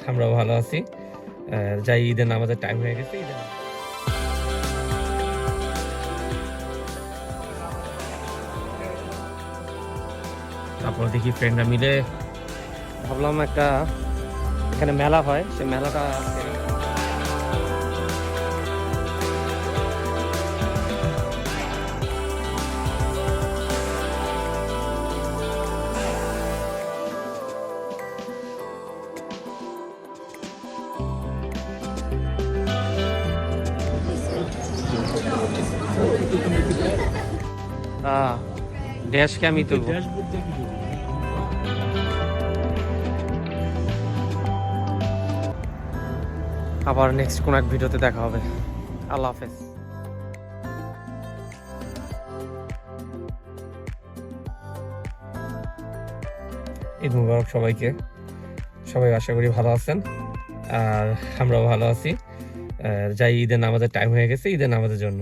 আমরাও ভালো আছি। যাই, ঈদের নামাজের টাইম হয়ে গেছে। তারপর দেখি ফ্রেন্ডরা মিলে ভাবলাম একটা এখানে মেলা হয়, সে মেলাটা ড্যাশ ক্যামই তো। আবার নেক্সট কোন এক ভিডিওতে দেখা হবে। আল্লাহ হাফেজ। ঈদ মুবারক সবাইকে। সবাই আশা করি ভালো আছেন, আর আমরাও ভালো আছি। যাই, ঈদের নামাজের টাইম হয়ে গেছে, ঈদের নামাজের জন্য।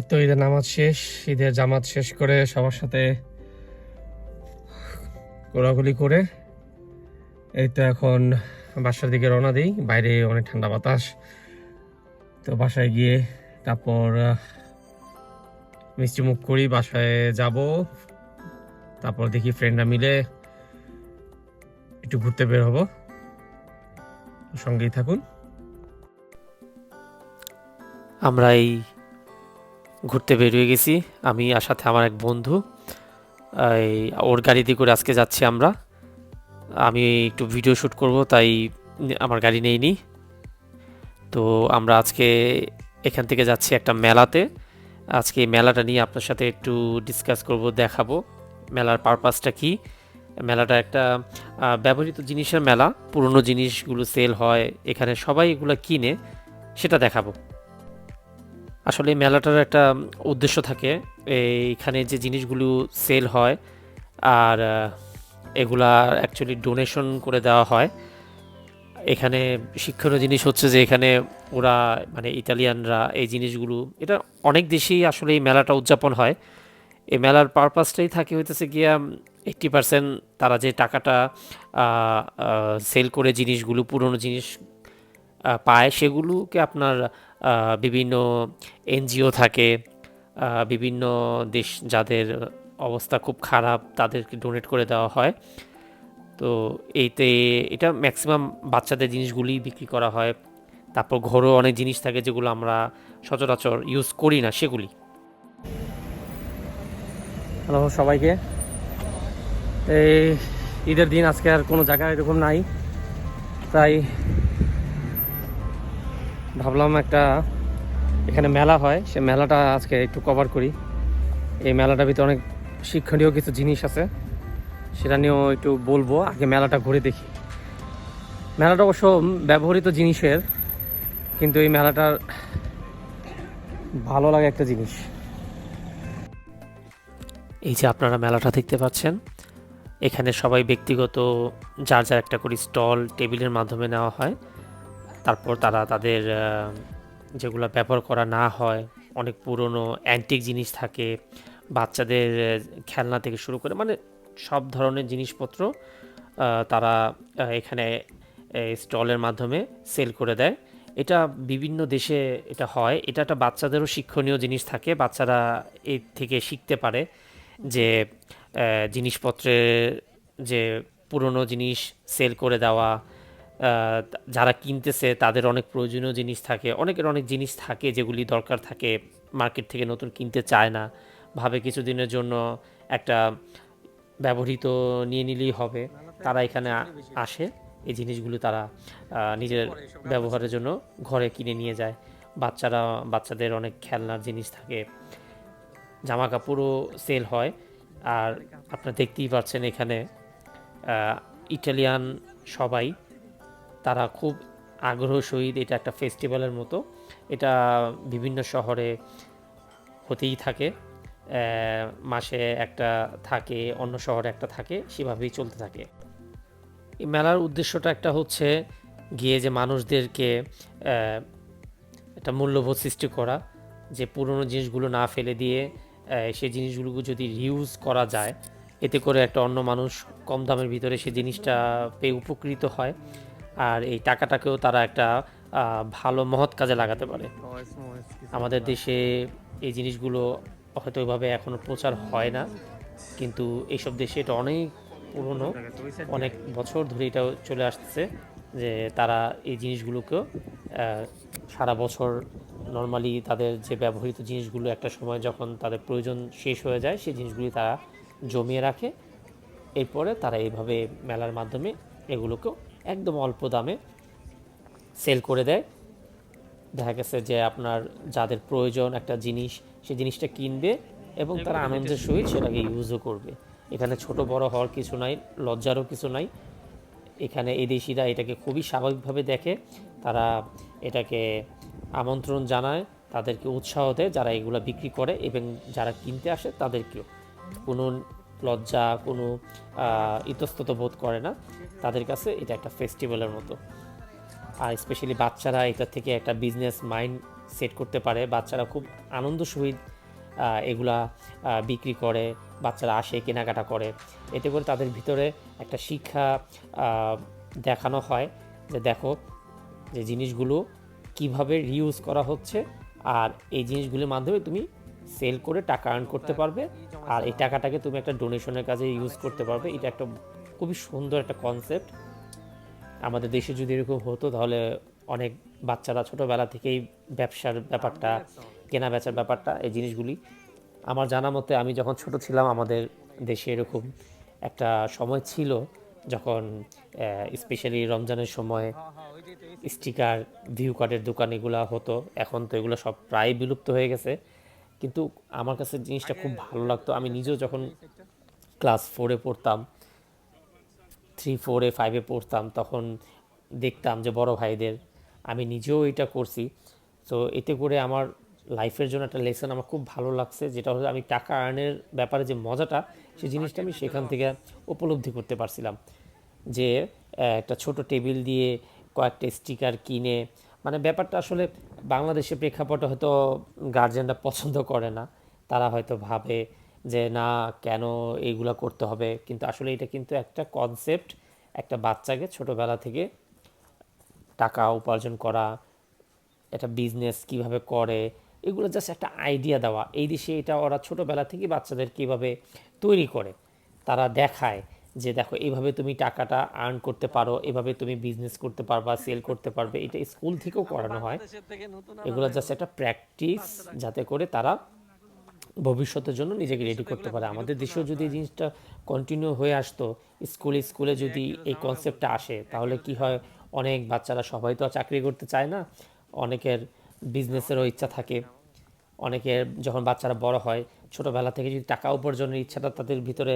তো ঈদের নামাজ শেষ, ঈদের জামাত শেষ করে সবার সাথে ঘোরাঘুরি করে এই তো এখন বাসার দিকে রওনা দিই। বাইরে অনেক ঠান্ডা বাতাস, তো বাসায় গিয়ে তারপর মিষ্টি মুখ করি, বাসায় যাব। তারপর দেখি ফ্রেন্ডরা মিলে একটু ঘুরতে বের হব। সঙ্গেই থাকুন। আমরা এই ঘুরতে বেরিয়ে গেছি, আমি আর সাথে আমার এক বন্ধু। ওর গাড়িতে করে আজকে যাচ্ছি আমরা। আমি একটু ভিডিও শ্যুট করব, তাই আমার গাড়ি নেইনি। তো আমরা আজকে এখান থেকে যাচ্ছি একটা মেলাতে। আজকে এই মেলাটা নিয়ে আপনার সাথে একটু ডিসকাস করব, দেখাবো মেলার পারপাসটা কি। মেলাটা একটা ব্যবহৃত জিনিসের মেলা, পুরনো জিনিসগুলো সেল হয় এখানে, সবাই এগুলো কিনে, সেটা দেখাবো। আসলে এই মেলাটার একটা উদ্দেশ্য থাকে, এইখানে যে জিনিসগুলো সেল হয় আর এগুলা অ্যাকচুয়ালি ডোনেশন করে দেওয়া হয়। এখানে শিক্ষণীয় জিনিস হচ্ছে যে এখানে ওরা মানে ইতালিয়ানরা এই জিনিসগুলো, এটা অনেক দেশেই আসলে এই মেলাটা উদযাপন হয়। এই মেলার পারপাসটাই থাকে হইতেছে গিয়া 80% তারা যে টাকাটা সেল করে জিনিসগুলো, পুরনো জিনিস পায়, সেগুলোকে আপনার বিভিন্ন এনজিও থাকে, বিভিন্ন দেশ যাদের অবস্থা খুব খারাপ তাদেরকে ডোনেট করে দেওয়া হয়। তো এইতে এটা ম্যাক্সিমাম বাচ্চাদের জিনিসগুলি বিক্রি করা হয়। তারপর ঘরও অনেক জিনিস থাকে যেগুলো আমরা সচরাচর ইউজ করি না, সেগুলি। হ্যালো সবাইকে। এই ঈদের দিন আজকে আর কোনো জায়গায় এরকম নাই, তাই ভাবলাম একটা এখানে মেলা হয়, সে মেলাটা আজকে একটু কভার করি। এই মেলাটার ভিতরে অনেক শিক্ষণীয় কিছু জিনিস আছে, সেটা নিয়েও একটু বলবো। আগে মেলাটা ঘুরে দেখি। মেলাটা অবশ্য ব্যবহৃত জিনিসের, কিন্তু এই মেলাটার ভালো লাগে একটা জিনিস। এই যে আপনারা মেলাটা দেখতে পাচ্ছেন, এখানে সবাই ব্যক্তিগত যার যার একটা করে স্টল টেবিলের মাধ্যমে নেওয়া হয়। তারপর তারা তাদের যেগুলো ব্যবহার করা না হয়, অনেক পুরনো অ্যান্টিক জিনিস থাকে, বাচ্চাদের খেলনা থেকে শুরু করে মানে সব ধরনের জিনিসপত্র তারা এখানে স্টলের মাধ্যমে সেল করে দেয়। এটা বিভিন্ন দেশে এটা হয়। এটা একটা বাচ্চাদেরও শিক্ষণীয় জিনিস থাকে, বাচ্চারা এর থেকে শিখতে পারে যে জিনিসপত্রের যে পুরনো জিনিস সেল করে দেওয়া, যারা কিনতেছে তাদের অনেক প্রয়োজনীয় জিনিস থাকে, অনেকের অনেক জিনিস থাকে যেগুলি দরকার থাকে, মার্কেট থেকে নতুন কিনতে চায় না, ভাবে কিছুদিনের জন্য একটা ব্যবহৃত নিয়ে নিলেই হবে। তারা এখানে আসে, এই জিনিসগুলো তারা নিজের ব্যবহারের জন্য ঘরে কিনে নিয়ে যায়। বাচ্চাদের অনেক খেলনার জিনিস থাকে, জামা কাপড়ও সেল হয়। আর আপনারা দেখতেই পাচ্ছেন এখানে ইটালিয়ান সবাই, তারা খুব আগ্রহ সহিত, এটা একটা ফেস্টিভ্যালের মতো, এটা বিভিন্ন শহরে হতেই থাকে। মাসে একটা থাকে, অন্য শহরে একটা থাকে, সেভাবেই চলতে থাকে। এই মেলার উদ্দেশ্যটা একটা হচ্ছে গিয়ে যে মানুষদেরকে একটা মূল্যবোধ সৃষ্টি করা, যে পুরনো জিনিসগুলো না ফেলে দিয়ে সেই জিনিসগুলোকে যদি রিউজ করা যায় এতে করে একটা অন্য মানুষ কম দামের ভিতরে সে জিনিসটা পেয়ে উপকৃত হয়, আর এই টাকাটাকেও তারা একটা ভালো মহৎ কাজে লাগাতে পারে। আমাদের দেশে এই জিনিসগুলো হয়তো ওইভাবে এখনও প্রচার হয় না, কিন্তু এইসব দেশে এটা অনেক পুরনো, অনেক বছর ধরে এটা চলে আসছে যে তারা এই জিনিসগুলোকেও সারা বছর নর্মালি তাদের যে ব্যবহৃত জিনিসগুলো একটা সময় যখন তাদের প্রয়োজন শেষ হয়ে যায় সেই জিনিসগুলি তারা জমিয়ে রাখে, এরপরে তারা এইভাবে মেলার মাধ্যমে এগুলোকেও একদম অল্প দামে সেল করে দেয়। দেখা গেছে যে আপনার যাদের প্রয়োজন একটা জিনিস, সেই জিনিসটা কিনবে এবং তারা আনন্দের সহিত সেটাকে ইউজও করবে। এখানে ছোট বড় হওয়ার কিছু নাই, লজ্জারও কিছু নাই। এখানে এদেশিরা এটাকে খুবই স্বাভাবিকভাবে দেখে, তারা এটাকে আমন্ত্রণ জানায়, তাদেরকে উৎসাহ দেয় যারা এগুলো বিক্রি করে, এবং যারা কিনতে আসে তাদেরকেও কোনো লজ্জা, কোনো ইতস্তত বোধ করে না। তাদের কাছে এটা একটা ফেস্টিভ্যালের মতো। আর স্পেশালি বাচ্চারা এটা থেকে একটা বিজনেস মাইন্ড সেট করতে পারে। বাচ্চারা খুব আনন্দ সহিত এগুলা বিক্রি করে, বাচ্চারা আসে কেনাকাটা করে। এতে করে তাদের ভিতরে একটা শিক্ষা দেখানো হয় যে দেখো যে জিনিসগুলো কিভাবে রিউজ করা হচ্ছে, আর এই জিনিসগুলোর মাধ্যমে তুমি সেল করে টাকা আর্ন করতে পারবে, আর এই টাকাটাকে তুমি একটা ডোনেশনের কাজে ইউজ করতে পারবে। এটা একটা খুবই সুন্দর একটা কনসেপ্ট। আমাদের দেশে যদি এরকম হতো তাহলে অনেক বাচ্চারা ছোটোবেলা থেকেই ব্যবসার ব্যাপারটা, কেনা বেচার ব্যাপারটা, এই জিনিসগুলি, আমার জানা মতে আমি যখন ছোট ছিলাম আমাদের দেশে এরকম একটা সময় ছিল যখন স্পেশালি রমজানের সময় স্টিকার, ভিউ কার্ডের দোকান এগুলো হতো। এখন তো এগুলো সব প্রায় বিলুপ্ত হয়ে গেছে, কিন্তু আমার কাছে জিনিসটা খুব ভালো লাগতো। আমি নিজেও যখন ক্লাস 4-এ পড়তাম, 3, 4-এ, 5-এ পড়তাম, তখন দেখতাম যে বড় ভাইদের, আমি নিজেও এটা করছি। তো এতে করে আমার লাইফের জন্য একটা লেসন আমার খুব ভালো লাগছে, যেটা হলো আমি টাকা আর্নের ব্যাপারে যে মজাটা, সেই জিনিসটা আমি সেখান থেকে উপলব্ধি করতে পারছিলাম। যে একটা ছোট টেবিল দিয়ে কয়েকটা স্টিকার কিনে, মানে ব্যাপারটা আসলে বাংলাদেশের প্রেক্ষাপটে হয়তো গার্জেনরা পছন্দ করে না, তারা হয়তো ভাবে যে না কেন এইগুলা করতে হবে, কিন্তু আসলে এটা কিন্তু একটা কনসেপ্ট, একটা বাচ্চাকে ছোটোবেলা থেকে টাকা উপার্জন করা, একটা বিজনেস কিভাবে করে, এগুলো জাস্ট একটা আইডিয়া দেওয়া। এই দেশে এটা ওরা ছোটোবেলা থেকে বাচ্চাদের কীভাবে তৈরি করে, তারা দেখায় যে দেখো এইভাবে তুমি টাকাটা আর্ন করতে পারো, এভাবে তুমি বিজনেস করতে পারবা, সেল করতে পারবে। এটা স্কুল থেকেও করানো হয়। এগুলো জাস্ট একটা প্র্যাকটিস, যাতে করে তারা ভবিষ্যতের জন্য নিজেকে রেডি করতে পারে। আমাদের দেশেও যদি এই জিনিসটা কন্টিনিউ হয়ে আসতো, স্কুলে স্কুলে যদি এই কনসেপ্টটা আসে, তাহলে কি হয়, অনেক বাচ্চারা, সবাই তো আর চাকরি করতে চায় না, অনেকের বিজনেসেরও ইচ্ছা থাকে। অনেকের যখন বাচ্চারা বড় হয়, ছোটোবেলা থেকে যদি টাকা উপার্জনের ইচ্ছাটা তাদের ভিতরে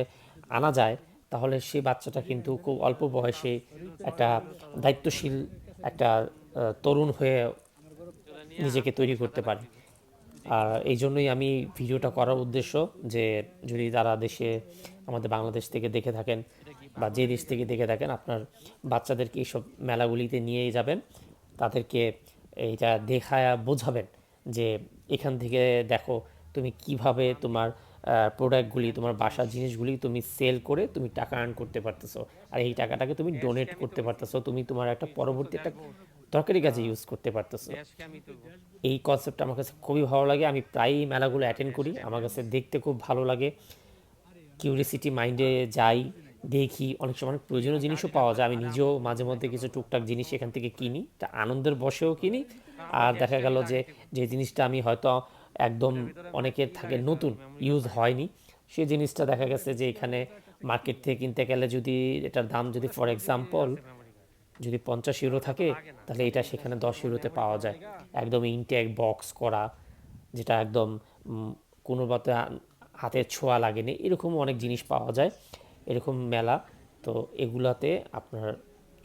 আনা যায়, তাহলে সেই বাচ্চাটা কিন্তু খুব অল্প বয়সে একটা দায়িত্বশীল একটা তরুণ হয়ে নিজেকে তৈরি করতে পারে। আর এই জন্যই আমি ভিডিওটা করার উদ্দেশ্য, যে যদি তারা দেশে, আমাদের বাংলাদেশ থেকে দেখে থাকেন বা যে দেশ থেকে দেখে থাকেন, আপনার বাচ্চাদেরকে এইসব মেলাগুলিতে নিয়ে যাবেন, তাদেরকে এইটা দেখায়া বোঝাবেন যে এখান থেকে দেখো তুমি কিভাবে তোমার প্রোডাক্টগুলি, তোমার বাসার জিনিসগুলি তুমি সেল করে তুমি টাকা আর্ন করতে পারতেছো, আর এই টাকাটাকে তুমি ডোনেট করতে পারতেছো, তুমি তোমার একটা পরবর্তী একটা দরকারি কাজে ইউজ করতে পারতেছো। এই কনসেপ্টটা আমার কাছে খুবই ভালো লাগে। আমি প্রায়ই মেলাগুলো অ্যাটেন্ড করি, আমার কাছে দেখতে খুব ভালো লাগে। কিউরিসিটি মাইন্ডে যাই, দেখি, অনেক সময় অনেক প্রয়োজনীয় জিনিসও পাওয়া যায়। আমি নিজেও মাঝে মধ্যে কিছু টুকটাক জিনিস এখান থেকে কিনি, তা আনন্দের বশেও কিনি। আর দেখা গেল যে যে জিনিসটা আমি হয়তো একদম, অনেকের থাকে নতুন, ইউজ হয়নি, সেই জিনিসটা দেখা গেছে যে এখানে মার্কেট থেকে কিনতে গেলে যদি এটার দাম যদি ফর এক্সাম্পল যদি 50 ইউরো থাকে, তাহলে এটা সেখানে 10 ইউরোতে পাওয়া যায়, একদম ইনটেক বক্স করা, যেটা একদম কোনো মতে হাতের ছোঁয়া লাগেনি, এরকম অনেক জিনিস পাওয়া যায় এরকম মেলা। তো এগুলাতে আপনার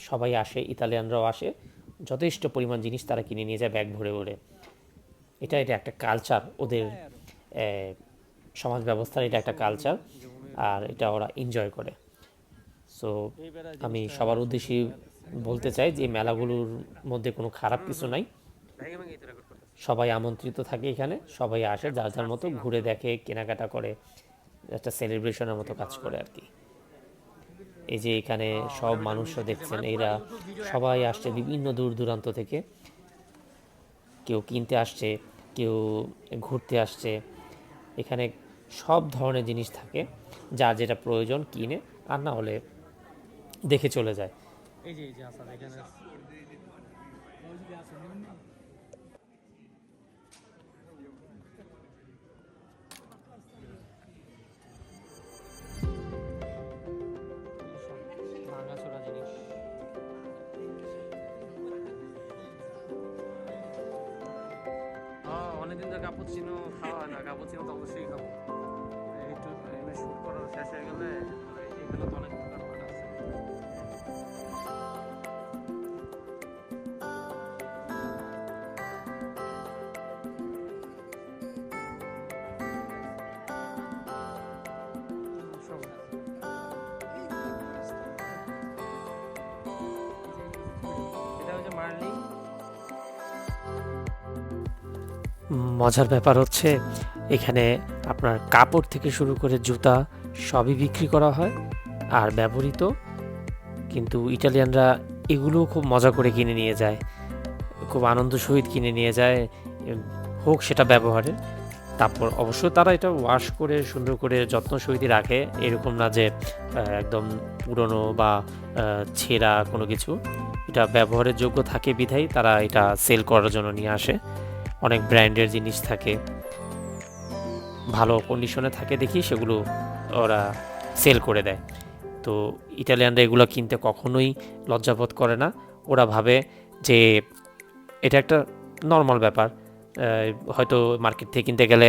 সবাই আসে, ইতালিয়ানরাও আসে, যথেষ্ট পরিমাণ জিনিস তারা কিনে নিয়ে যায় ব্যাগ ভরে ভরে। এটা এটা একটা কালচার ওদের, সমাজ ব্যবস্থার এটা একটা কালচার, আর এটা ওরা এনজয় করে। সো আমি সবার উদ্দেশ্যেই বলতে চাই যে এই মেলাগুলোর মধ্যে কোনো খারাপ কিছু নাই, সবাই আমন্ত্রিত থাকে, এখানে সবাই আসে যার যার মতো ঘুরে দেখে, কেনাকাটা করে, একটা সেলিব্রেশনের মতো কাজ করে আর কি। এই যে এখানে সব মানুষরা দেখছেন, এরা সবাই আসছে বিভিন্ন দূর দূরান্ত থেকে, কেউ কিনতে আসছে, কেউ ঘুরতে আসছে। এখানে সব ধরনের জিনিস থাকে, যার যেটা প্রয়োজন কিনে, আর না হলে দেখে চলে যায়। এই যে আসাদ এখানে ভাঙাচোরা জিনিস। অনেকদিন ধরে কাপুচিনো খাওয়া হয় না, কাপুচিনো তো অবশ্যই খাবো। একটু শুট করা শেষ হয়ে গেলে এগুলো তো অনেক দোকানপাট আছে। এটা হচ্ছে মার্লিং। মজার ব্যাপার হচ্ছে এখানে আপনার কাপড় থেকে শুরু করে জুতা সবই বিক্রি করা হয় আর ব্যবহৃত, কিন্তু ইটালিয়ানরা এগুলোও খুব মজা করে কিনে নিয়ে যায়, খুব আনন্দ সহিত কিনে নিয়ে যায়, হোক সেটা ব্যবহারের। তারপর অবশ্য তারা এটা ওয়াশ করে সুন্দর করে যত্ন সহিত রাখে, এরকম না যে একদম পুরনো বা ছেঁড়া কোনো কিছু। এটা ব্যবহারের যোগ্য থাকে বিধায় তারা এটা সেল করার জন্য নিয়ে আসে। অনেক ব্র্যান্ডের জিনিস থাকে, ভালো কন্ডিশনে থাকে দেখি সেগুলো ওরা সেল করে দেয়। তো ইটালিয়ানরা এগুলো কিনতে কখনোই লজ্জাবোধ করে না। ওরা ভাবে যে এটা একটা নর্মাল ব্যাপার, হয়তো মার্কেট থেকে কিনতে গেলে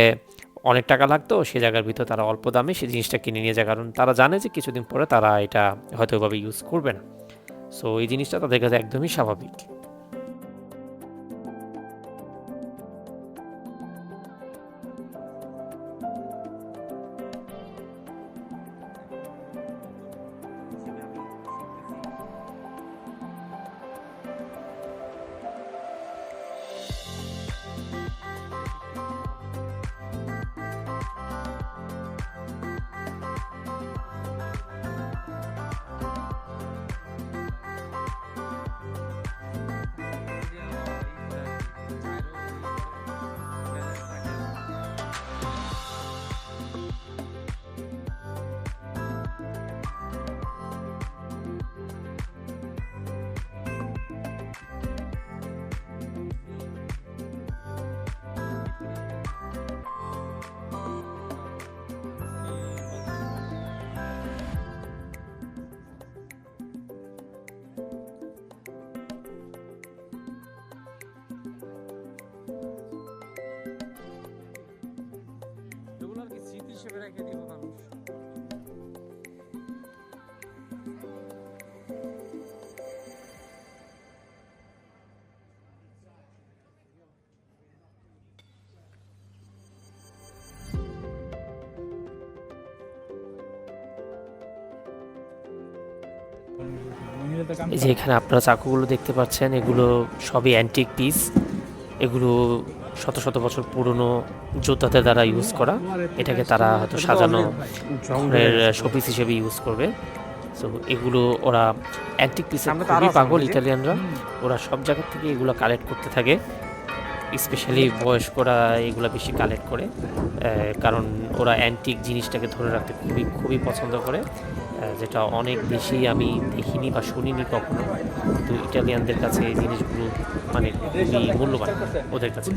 অনেক টাকা লাগতো, সে জায়গার ভিতর তারা অল্প দামে সেই জিনিসটা কিনে নিয়ে যায়, কারণ তারা জানে যে কিছুদিন পরে তারা এটা হয়তো ওইভাবে ইউজ করবে না। সো এই জিনিসটা তাদের কাছে একদমই স্বাভাবিক। হিসেবে রেখে দিব মানুষ। এই যে এখানে আপনারা চাকুগুলো দেখতে পাচ্ছেন, এগুলো সবই অ্যান্টিক পিস। এগুলো শত শত বছর পুরনো যোদ্ধাদের দ্বারা ইউজ করা। এটাকে তারা হয়তো সাজানো ঘরের শোপিস হিসেবে ইউজ করবে। সো এগুলো ওরা অ্যান্টিক পিসে খুবই পাগল ইটালিয়ানরা। ওরা সব জায়গা থেকে এগুলো কালেক্ট করতে থাকে, স্পেশালি বয়স্করা এগুলো বেশি কালেক্ট করে, কারণ ওরা অ্যান্টিক জিনিসটাকে ধরে রাখতে খুবই খুবই পছন্দ করে, যেটা অনেক বেশি আমি দেখিনি বা শুনিনি কখনো। কিন্তু ইটালিয়ানদের কাছে এই জিনিসগুলো মানে খুবই মূল্যবান ওদের কাছে,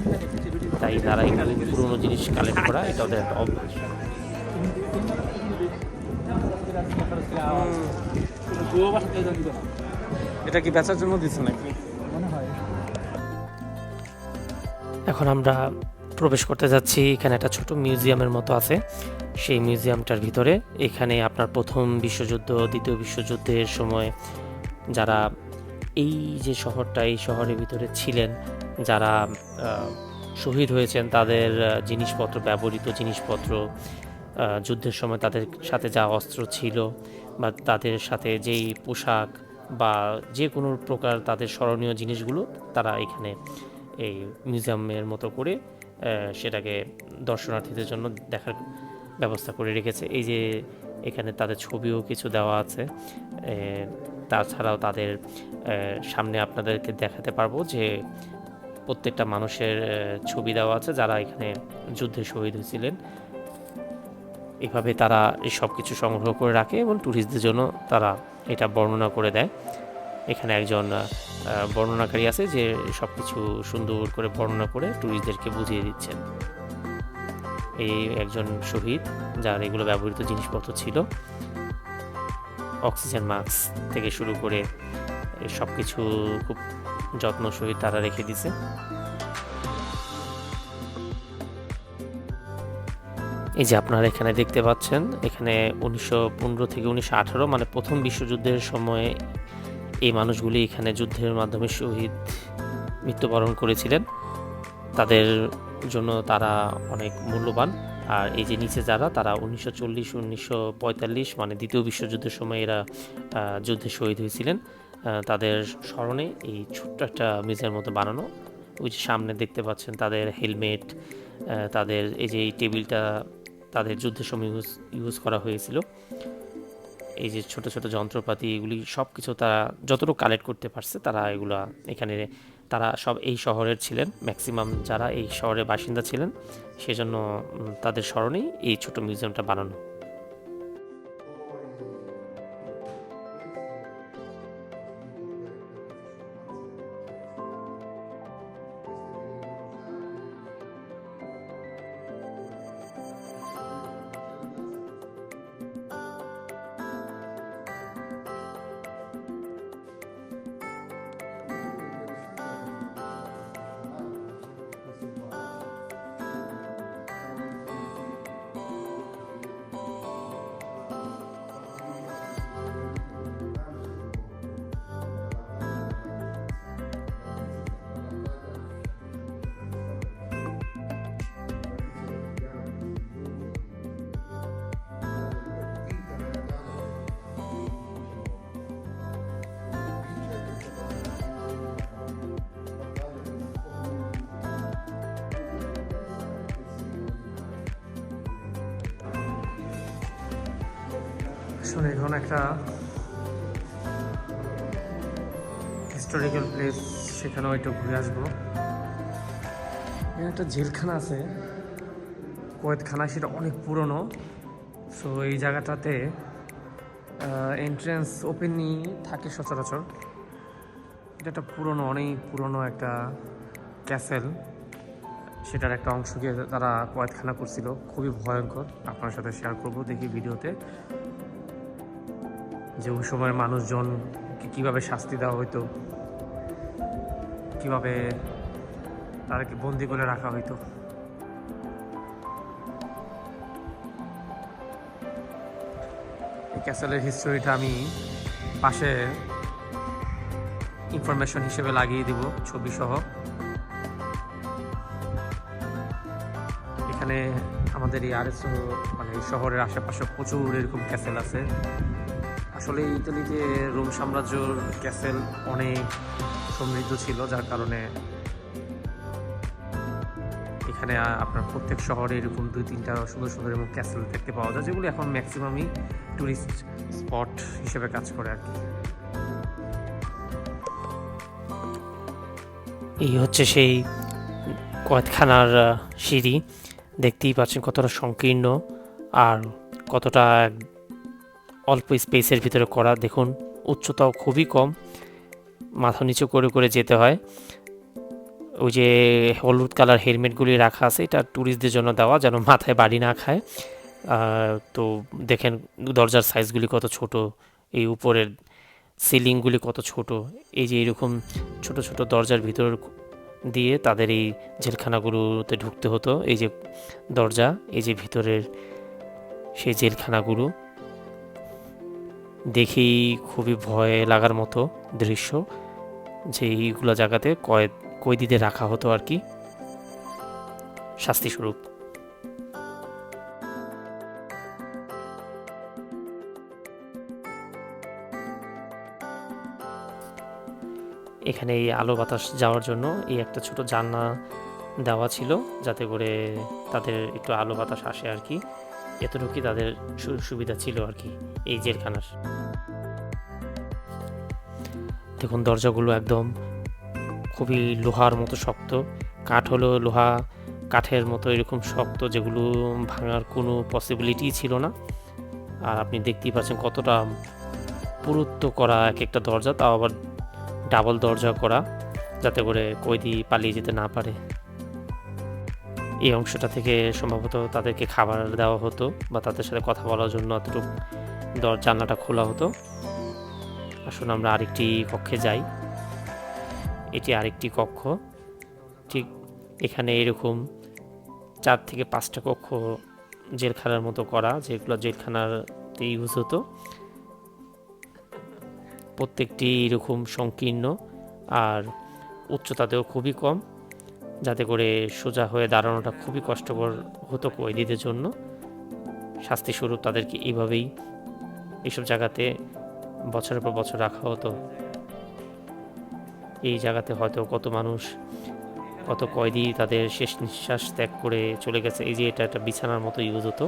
তাই তারা এগুলো পুরোনো জিনিস কালেক্ট করা এটা ওদের একটা অভ্যাস। এটা কি বেচার জন্য দিচ্ছে নাকি? এখন আমরা প্রবেশ করতে যাচ্ছি। এখানে একটা ছোট মিউজিয়ামের মতো আছে। সেই মিউজিয়ামটার ভিতরে এখানে আপনার প্রথম বিশ্বযুদ্ধ, দ্বিতীয় বিশ্বযুদ্ধের সময় যারা এই যে শহরটা, এই শহরের ভিতরে ছিলেন, যারা শহীদ হয়েছেন, তাদের জিনিসপত্র, ব্যবহৃত জিনিসপত্র, যুদ্ধের সময় তাদের সাথে যা অস্ত্র ছিল বা তাদের সাথে যেই পোশাক বা যে কোনো প্রকার তাদের স্মরণীয় জিনিসগুলো তারা এখানে এই মিউজিয়ামের মতো করে সেটাকে দর্শনার্থীদের জন্য দেখার ব্যবস্থা করে রেখেছে। এই যে এখানে তাদের ছবিও কিছু দেওয়া আছে। তাছাড়াও তাদের সামনে আপনাদেরকে দেখাতে পারবো যে প্রত্যেকটা মানুষের ছবি দেওয়া আছে যারা এখানে যুদ্ধে শহীদ হয়েছিলেন। এভাবে তারা এই সব কিছু সংগ্রহ করে রাখে এবং ট্যুরিস্টদের জন্য তারা এটা বর্ণনা করে দেয়। এখানে একজন বর্ণনাকারী আছে যে সব কিছু সুন্দর করে বর্ণনা করে ট্যুরিস্টদেরকে বুঝিয়ে দিচ্ছেন। এই একজন শহীদ যার এগুলো ব্যবহৃত জিনিসপত্র ছিল, অক্সিজেন মাস্ক থেকে শুরু করে সব কিছু খুব যত্ন সহিত তারা রেখে দিছে। এই যে আপনারা এখানে দেখতে পাচ্ছেন, এখানে 1915 থেকে 1918 মানে প্রথম বিশ্বযুদ্ধের সময়ে এই মানুষগুলি এখানে যুদ্ধের মাধ্যমে শহীদ মৃত্যুবরণ করেছিলেন। তাদের জন্য তারা অনেক মূল্যবান। আর এই যে নিচে যারা, তারা 1940 1945 মানে দ্বিতীয় বিশ্বযুদ্ধের সময় এরা যুদ্ধে শহীদ হয়েছিলেন। তাদের স্মরণে এই ছোট্ট একটা মিউজিয়াম মতো বানানো। ওই যে সামনে দেখতে পাচ্ছেন তাদের হেলমেট, তাদের এই যে এই টেবিলটা তাদের যুদ্ধের সময় ইউজ করা হয়েছিল। এই যে ছোট ছোট যন্ত্রপাতি, এগুলি সব কিছু তারা যতটুকু কালেক্ট করতে পারছে তারা এগুলা এখানে, তারা সব এই শহরের ছিলেন, ম্যাক্সিমাম যারা এই শহরের বাসিন্দা ছিলেন, সেজন্য তাদের স্মরণেই এই ছোট মিউজিয়ামটা বানানো। আসলে এখন একটা হিস্টোরিক্যাল প্লেস, সেখানেও একটু ঘুরে আসবো। এখানে একটা জেলখানা আছে, কয়েদখানা, সেটা অনেক পুরনো। সো এই জায়গাটাতে এন্ট্রেন্স ওপেনই থাকে সচরাচর। এটা একটা পুরনো, অনেক পুরনো একটা ক্যাসেল, সেটার একটা অংশকে তারা কয়েদখানা করছিল, খুবই ভয়ঙ্কর। আপনার সাথে শেয়ার করবো দেখি ভিডিওতে, যে ওই সময়ের মানুষজনকে কীভাবে শাস্তি দেওয়া হইতো, কীভাবে তাদেরকে বন্দি করে রাখা হইতো। এই ক্যাসেলের হিস্টোরিটা আমি পাশে ইনফরমেশন হিসেবে লাগিয়ে দিব ছবি সহ। এখানে আমাদের এই আরএসও মানে এই শহরের আশেপাশে প্রচুর এরকম ক্যাসেল আছে। আসলে ইতালিতে রোম সাম্রাজ্যর ক্যাসেল অনেক সমৃদ্ধ ছিল, যার কারণে এখানে আপনার প্রত্যেক শহরে এরকম 2-3টা সুন্দর সুন্দর এবং ক্যাসেল দেখতে পাওয়া যায়, যেগুলি এখন ম্যাক্সিমামই ট্যুরিস্ট স্পট হিসেবে কাজ করে আর কি। এই হচ্ছে সেই কয়েদখানার সিঁড়ি, দেখতেই পাচ্ছেন কতটা সংকীর্ণ আর কতটা অল্প স্পেসের ভিতরে করা। দেখুন উচ্চতাও খুবই কম, মাথা নিচু করে করে যেতে হয়। ওই যে হলুদ কালার হেলমেটগুলি রাখা আছে, এটা ট্যুরিস্টদের জন্য দেওয়া, যেন মাথায় বাড়ি না খায়। তো দেখেন দরজার সাইজগুলি কত ছোট, এই উপরের সিলিংগুলি কত ছোট। এই যে এরকম ছোট ছোট দরজার ভিতর দিয়ে তাদের এই জেলখানাগুলোতে ঢুকতে হতো। এই যে দরজা, এই যে ভিতরের সেই জেলখানাগুলো, দেখেই খুবই ভয় লাগার মতো দৃশ্য, যে এইগুলো জায়গাতে কয়েদিদের রাখা হতো আর কি, শাস্তিস্বরূপ। এখানে এই আলো বাতাস যাওয়ার জন্য এই একটা ছোট জানলা দেওয়া ছিল, যাতে করে তাদের একটু আলো বাতাস আসে আর কি। এতটুকুই তাদের সুবিধা ছিল আর কি এই জেলখানার। দেখুন দরজাগুলো একদম খুবই লোহার মতো শক্ত, কাঠ হলো লোহা কাঠের মতো এরকম শক্ত, যেগুলো ভাঙার কোনো পসিবিলিটি ছিল না। আর আপনি দেখতেই পাচ্ছেন কতটা পুরুত্ব করা এক একটা দরজা, তাও আবার ডাবল দরজা করা, যাতে করে কয়েদি পালিয়ে যেতে না পারে। এই অংশটা থেকে সম্ভবত তাদেরকে খাবার দেওয়া হতো বা তাদের সাথে কথা বলার জন্য অতটুকু জানলাটা খোলা হতো। আসুন আমরা আরেকটি কক্ষে যাই। এটি আরেকটি কক্ষ, ঠিক এখানে এরকম 4 থেকে 5টা কক্ষ জেলখানার মতো করা, যেগুলো জেলখানাতে ইউজ হতো। প্রত্যেকটি এরকম সংকীর্ণ আর উচ্চতাতেও খুবই কম, যাতে করে সোজা হয়ে দাঁড়ানোটা খুবই কষ্টকর হতো কয়েদিদের জন্য। শাস্তিস্বরূপ তাদেরকে এইভাবেই এইসব জায়গাতে বছরের পর বছর রাখা হতো। এই জায়গাতে হয়তো কত মানুষ, কত কয়েদি তাদের শেষ নিঃশ্বাস ত্যাগ করে চলে গেছে। এই যে এটা একটা বিছানার মতো ইউজ হতো,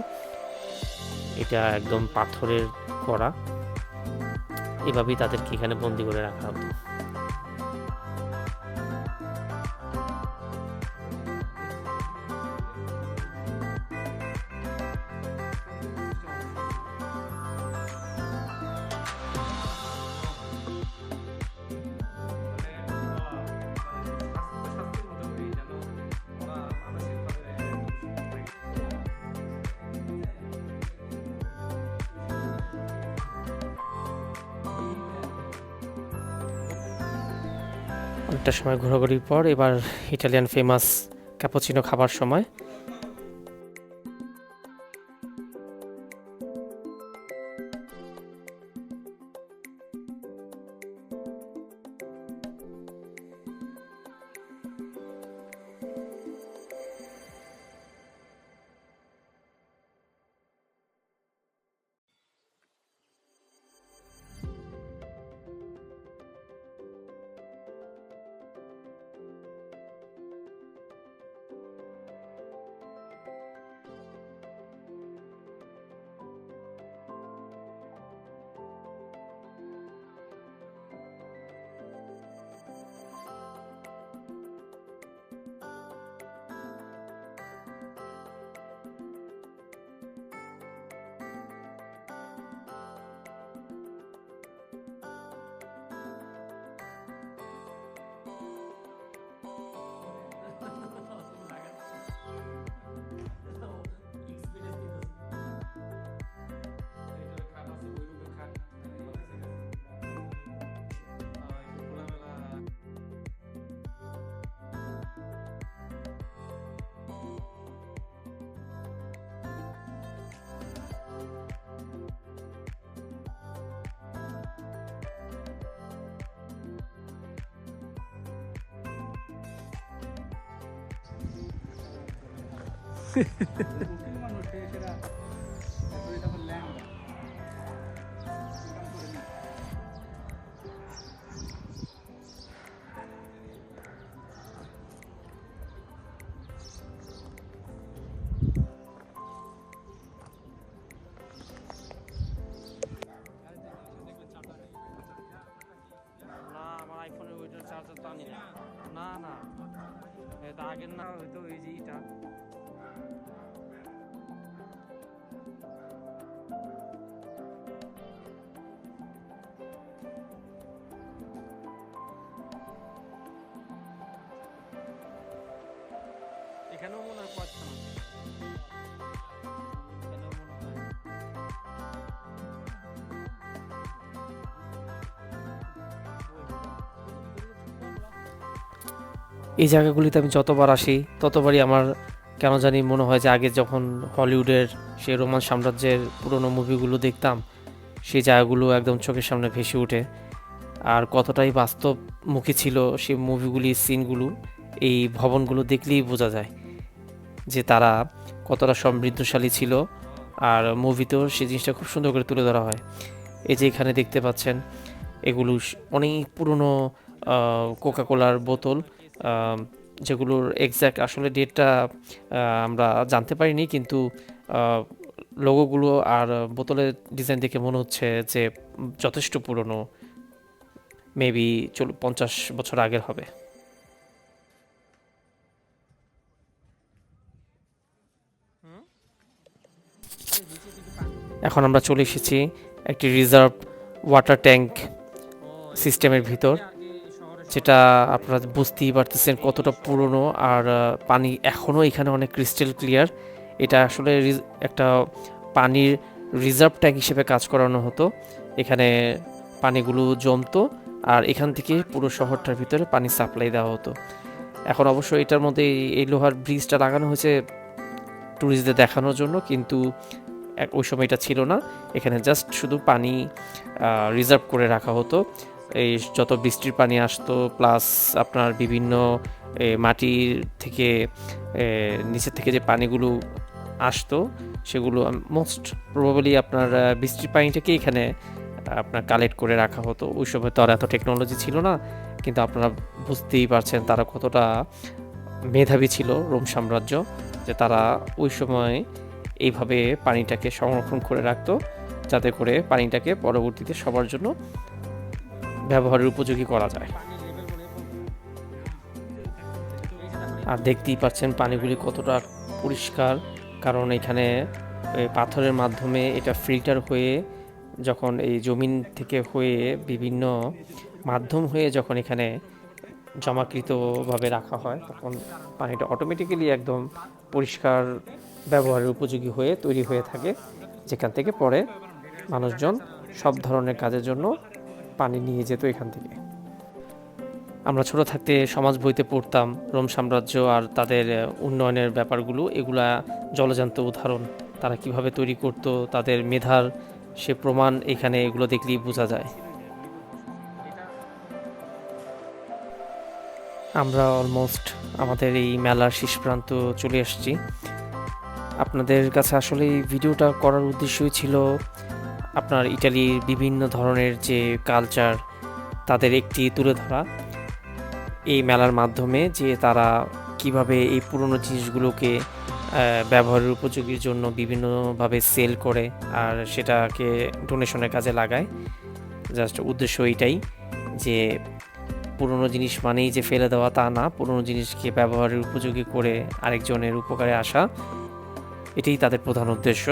এটা একদম পাথরের করা, এভাবেই তাদেরকে এখানে বন্দি করে রাখা হতো। অনেকটা সময় ঘোরাঘুরির পর এবার ইটালিয়ান ফেমাস ক্যাপুচিনো খাবার সময়। চার্জার টানি না, না না এটা আগের না, হয়তো এই যে এটা এখানেও মনে হয় পাচ্ছ না, এখানেও মনে হয় এই জায়গাগুলিতে আমি যতবার আসি ততবারই আমার কেন জানি মনে হয় যে আগে যখন হলিউডের সেই রোমান সাম্রাজ্যের পুরনো মুভিগুলো দেখতাম, সেই জায়গাগুলো একদম চোখের সামনে ভেসে ওঠে। আর কতটাই বাস্তবমুখী ছিল সেই মুভিগুলি, সিনগুলো এই ভবনগুলো দেখলেই বোঝা যায় যে তারা কতটা সমৃদ্ধশালী ছিল। আর মুভিতেও সেই জিনিসটা খুব সুন্দর করে তুলে ধরা হয়। এই যে এখানে দেখতে পাচ্ছেন এগুলো অনেক পুরনো কোকাকোলার বোতল, যেগুলোর এক্স্যাক্ট আসলে ডেটটা আমরা জানতে পারিনি, কিন্তু লোগোগুলো আর বোতলের ডিজাইন দেখে মনে হচ্ছে যে যথেষ্ট পুরনো, মেবি 50 বছর আগের হবে। এখন আমরা চলে এসেছি একটি রিজার্ভ ওয়াটার ট্যাঙ্ক সিস্টেমের ভিতর, যেটা আপনারা বুঝতেই পারতেছেন কতটা পুরনো। আর পানি এখনও এখানে অনেক ক্রিস্টাল ক্লিয়ার। এটা আসলে একটা পানির রিজার্ভ ট্যাঙ্ক হিসেবে কাজ করানো হতো। এখানে পানিগুলো জমতো আর এখান থেকে পুরো শহরটার ভিতরে পানি সাপ্লাই দেওয়া হতো। এখন অবশ্য এটার মধ্যে এই লোহার ব্রিজটা লাগানো হয়েছে ট্যুরিস্টদের দেখানোর জন্য, কিন্তু ওই সময় এটা ছিল না। এখানে জাস্ট শুধু পানি রিজার্ভ করে রাখা হতো। এই যত বৃষ্টির পানি আসতো, প্লাস আপনার বিভিন্ন মাটির থেকে নিচের থেকে যে পানিগুলো আসতো, সেগুলো মোস্ট প্রবাবলি আপনার বৃষ্টির পানিটাকে এখানে আপনার কালেক্ট করে রাখা হতো। ওই সময় তো আর এত টেকনোলজি ছিল না, কিন্তু আপনারা বুঝতেই পারছেন তারা কতটা মেধাবী ছিল রোম সাম্রাজ্য, যে তারা ওই সময় এইভাবে পানিটাকে সংরক্ষণ করে রাখতো, যাতে করে পানিটাকে পরবর্তীতে সবার জন্য ব্যবহারের উপযোগী করা যায়। আর দেখতেই পাচ্ছেন পানিগুলি কতটা পরিষ্কার, কারণ এখানে পাথরের মাধ্যমে এটা ফিল্টার হয়ে যখন এই জমিন থেকে হয়ে বিভিন্ন মাধ্যম হয়ে যখন এখানে জমাকৃতভাবে রাখা হয়, তখন পানিটা অটোমেটিক্যালি একদম পরিষ্কার ব্যবহারের উপযোগী হয়ে তৈরি হয়ে থাকে, যেখান থেকে পরে মানুষজন সব ধরনের কাজের জন্য পানি নিয়ে যেত এখান থেকে। আমরা ছোট থাকতে সমাজ বইতে পড়তাম রোম সাম্রাজ্য আর তাদের উন্নয়নের ব্যাপারগুলো, এগুলা জলজান্ত উদাহরণ। তারা কিভাবে তৈরি করত, তাদের মেধার সে প্রমাণ এখানে এগুলো দেখলেই বোঝা যায়। আমরা অলমোস্ট আমাদের এই মেলার শেষ প্রান্ত চলে আসছি। আপনাদের কাছে আসলে এই ভিডিওটা করার উদ্দেশ্যই ছিল আপনার ইটালির বিভিন্ন ধরনের যে কালচার তাদের একটি তুলে ধরা এই মেলার মাধ্যমে, যে তারা কিভাবে এই পুরনো জিনিসগুলোকে ব্যবহারের উপযোগীর জন্য বিভিন্নভাবে সেল করে আর সেটাকে ডোনেশনের কাজে লাগায়। জাস্ট উদ্দেশ্য এটাই যে পুরনো জিনিস মানেই যে ফেলে দেওয়া তা না, পুরনো জিনিসকে ব্যবহারের উপযোগী করে আরেকজনের উপকারে আসা, এটাই তাদের প্রধান উদ্দেশ্য।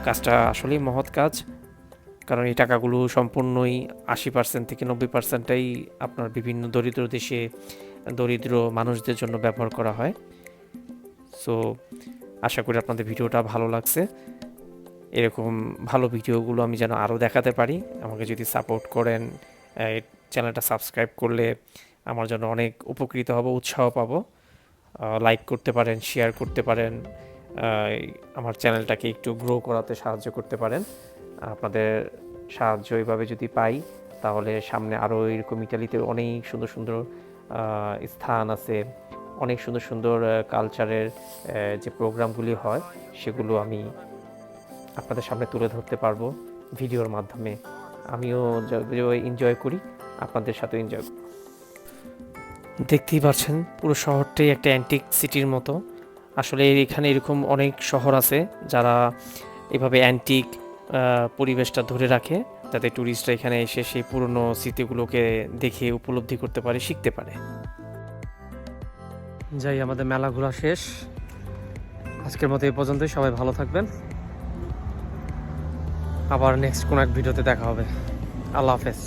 কাজটা আসলেই মহৎ কাজ, কারণ এই টাকাগুলো সম্পূর্ণই 80% থেকে 90%টাই আপনার বিভিন্ন দরিদ্র দেশে দরিদ্র মানুষদের জন্য ব্যবহার করা হয়। সো আশা করি আপনাদের ভিডিওটা ভালো লাগছে। এরকম ভালো ভিডিওগুলো আমি যেন আরও দেখাতে পারি, আমাকে যদি সাপোর্ট করেন, চ্যানেলটা সাবস্ক্রাইব করলে আমার জন্য অনেক উপকৃত হব, উৎসাহ পাবো। লাইক করতে পারেন, শেয়ার করতে পারেন, আমার চ্যানেলটাকে একটু গ্রো করাতে সাহায্য করতে পারেন। আপনাদের সাহায্য এইভাবে যদি পাই, তাহলে সামনে আরও এরকম ইটালিতে অনেক সুন্দর সুন্দর স্থান আছে, অনেক সুন্দর সুন্দর কালচারের যে প্রোগ্রামগুলি হয়, সেগুলো আমি আপনাদের সামনে তুলে ধরতে পারবো ভিডিওর মাধ্যমে। আমিও এনজয় করি, আপনাদের সাথে এনজয়। দেখতেই পাচ্ছেন পুরো শহরটাই একটা অ্যান্টিক সিটির মতো। আসলে এখানে এরকম অনেক শহর আছে যারা এভাবে অ্যান্টিক পরিবেশটা ধরে রাখে, যাতে ট্যুরিস্টরা এখানে এসে সেই পুরনো স্মৃতিগুলোকে দেখে উপলব্ধি করতে পারে, শিখতে পারে। যাই, আমাদের মেলা ঘোরা শেষ। আজকের মতো এই পর্যন্তই। সবাই ভালো থাকবেন, আবার নেক্সট কোনো এক ভিডিওতে দেখা হবে। আল্লাহ হাফেজ।